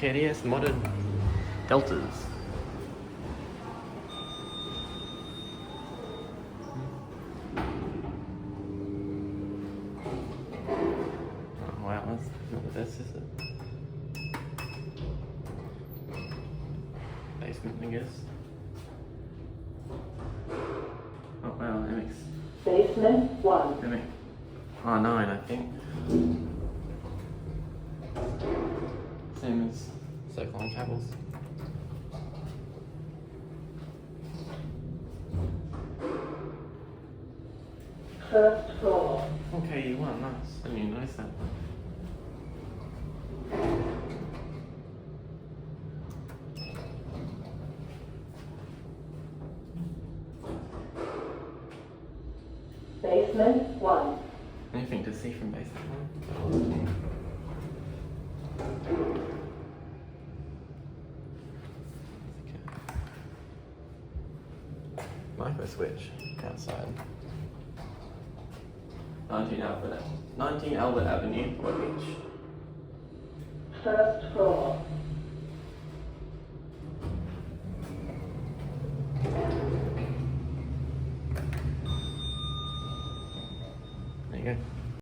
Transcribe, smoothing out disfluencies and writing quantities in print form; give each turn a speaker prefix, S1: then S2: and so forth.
S1: KDS modded deltas. Oh wow, that's not the best, is it? Basement, I guess. Oh wow, MX.
S2: Basement 1.
S1: MX R9, I think. Same as circle on cables.
S2: First floor.
S1: Okay, you won, nice. I didn't even notice that.
S2: Basement 1.
S1: Anything to see from basement one? Micro switch outside. 19 Albert Avenue, Broadbeach.
S2: First floor.
S1: There you go.